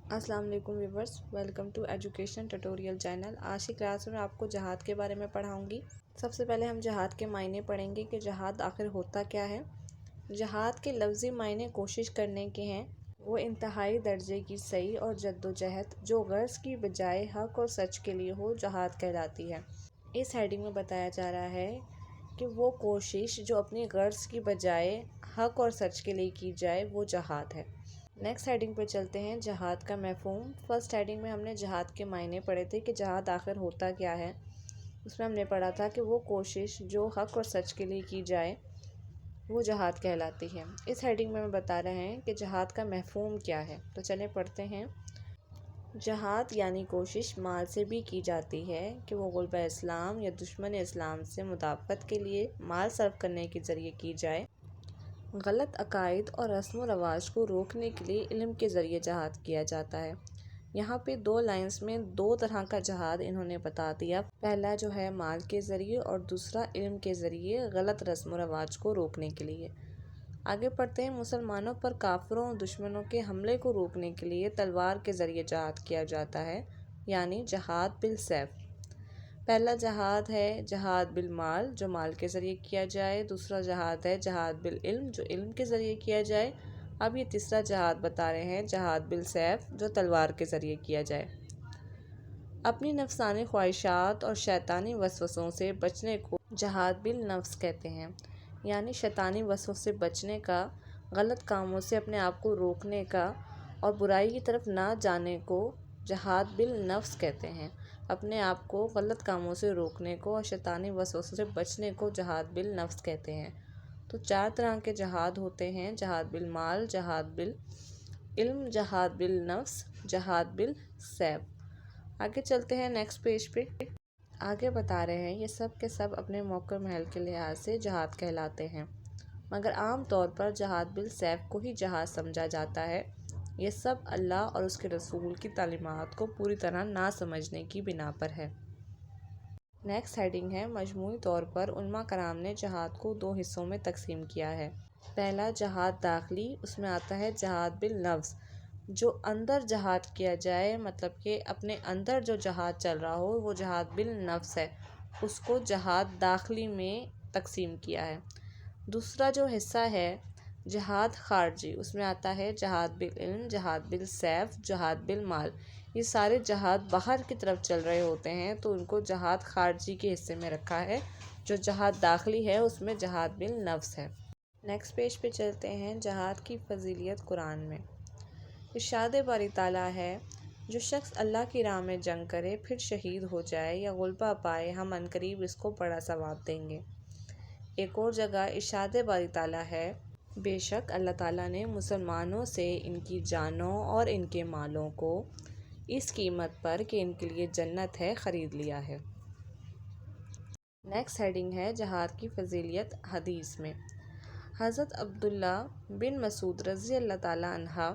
अस्सलाम वालेकुम viewers, welcome to education tutorial channel. आज की क्लास में आपको जहाद के बारे में पढ़ाऊंगी। सबसे पहले हम जहाद के मायने पढ़ेंगे कि जहाद आखिर होता क्या है। जहाद के लफ्ज़ी मायने कोशिश करने के हैं। वो इंतहाई दर्जे की सही और जद्दोजहद जो गर्ज की बजाय हक और सच के लिए हो, जहाद कहलाती है। इस हेडिंग में बताया जा रहा है कि वो कोशिश जो अपनी गर्ज की बजाय हक और सच के लिए की जाए, वो जहाद है। नेक्स्ट हेडिंग पर चलते हैं, जहाद का मफ़हूम। फर्स्ट हेडिंग में हमने जहाद के मायने पढ़े थे कि जहाद आखिर होता क्या है। उसमें हमने पढ़ा था कि वो कोशिश जो हक और सच के लिए की जाए, वो जहाद कहलाती है। इस हेडिंग में हम बता रहे हैं कि जहाद का मफ़हूम क्या है। तो चलें पढ़ते हैं। जहाद यानी कोशिश माल से भी की जाती है कि वो गुलबा इस्लाम या दुश्मन इस्लाम से मुदाफ़त के लिए माल सर्व करने के ज़रिए की जाए। गलत अकायद और रस्म व रवाज को रोकने के लिए इल्म के ज़रिए जहाद किया जाता है। यहाँ पे दो लाइंस में दो तरह का जहाद इन्होंने बता दिया। पहला जो है माल के ज़रिए और दूसरा इल्म के ज़रिए गलत रस्म व रवाज को रोकने के लिए। आगे पढ़ते हैं। मुसलमानों पर काफिरों और दुश्मनों के हमले को रोकने के लिए तलवार के ज़रिए जहाद किया जाता है, यानी जहाद बिल सैफ। पहला जहाद है जहाद बिल माल, जो माल के ज़रिए किया जाए। दूसरा जहाद है जहाद बिल इल्म, जो इल्म के ज़रिए किया जाए। अब ये तीसरा जहाद बता रहे हैं, जहाद बिल सैफ, जो तलवार के ज़रिए किया जाए। अपनी नफ्सानी ख्वाहिशात और शैतानी वसवसों से बचने को जहाद बिल नफ्स कहते हैं, यानी शैतानी वसवसों से बचने का, गलत कामों से अपने आप को रोकने का और बुराई की तरफ ना जाने को जहाद बिल नफ्स कहते हैं। अपने आप को गलत कामों से रोकने को और शैतानी वसवसों से बचने को जहाद बिल नफ्स कहते हैं। तो 4 तरह के जहाद होते हैं, जहाद बिल माल, जहाद बिल इल्म, जहाद बिल नफ्स, जहाद बिल सैफ। आगे चलते हैं नेक्स्ट पेज पे। आगे बता रहे हैं ये सब के सब अपने मौके महल के लिहाज से जहाद कहलाते हैं, मगर आम तौर पर जहाद बिल सैफ को ही जहाद समझा जाता है। ये सब अल्लाह और उसके रसूल की तालीमात को पूरी तरह ना समझने की बिना पर है। नेक्स्ट हेडिंग है, मजमूई तौर पर उलमा कराम ने जहाद को 2 हिस्सों में तकसीम किया है। पहला जहाद दाखिली, उसमें आता है जहाद बिल नफ्स, जो अंदर जहाद किया जाए, मतलब कि अपने अंदर जो जहाद चल रहा हो, वो जहाद बिल नफ्स है, उसको जहाद दाखिली में तकसीम किया है। दूसरा जो हिस्सा है जहाद खारजी, उसमें आता है जहाद बिल इल्म, जहाद बिल सैफ, जहाद बिल माल। ये सारे जहाद बाहर की तरफ चल रहे होते हैं, तो उनको जहाद खारजी के हिस्से में रखा है। जो जहाद दाखिली है उसमें जहाद बिल नफ्स है। नेक्स्ट पेज पे चलते हैं। जहाद की फजीलियत कुरान में। इरशाद बारी ताला है, जो शख्स अल्लाह की राह में जंग करे फिर शहीद हो जाए या गुलबा पाए, हम अनकरीब इसको बड़ा सवाब देंगे। एक और जगह इरशाद बारी ताला है, बेशक अल्लाह ताला ने मुसलमानों से इनकी जानों और इनके मालों को इस कीमत पर कि इनके लिए जन्नत है ख़रीद लिया है। नेक्स्ट हेडिंग है जहाद की फजीलियत हदीस में। हज़रत अब्दुल्ला बिन मसूद रज़ी अल्लाह ताला अन्हा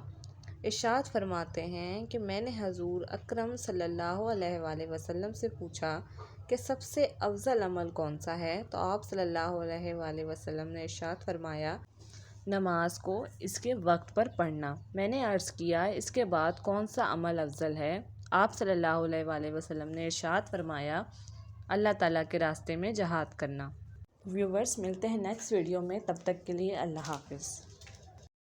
इरशाद फरमाते हैं कि मैंने हजूर अकरम सल्लल्लाहु अलैहि वसल्लम से पूछा कि सबसे अफजल अमल कौन सा है, तो आप सल्लल्लाहु अलैहि वसल्लम ने इरशाद फरमाया, नमाज को इसके वक्त पर पढ़ना। मैंने अर्ज़ किया, इसके बाद कौन सा अमल अफजल है? आप सल्लल्लाहु अलैहि वसल्लम ने इरशाद फरमाया, अल्लाह ताला के रास्ते में जहाद करना। व्यूवर्स, मिलते हैं नेक्स्ट वीडियो में, तब तक के लिए अल्लाह हाफ़िज़।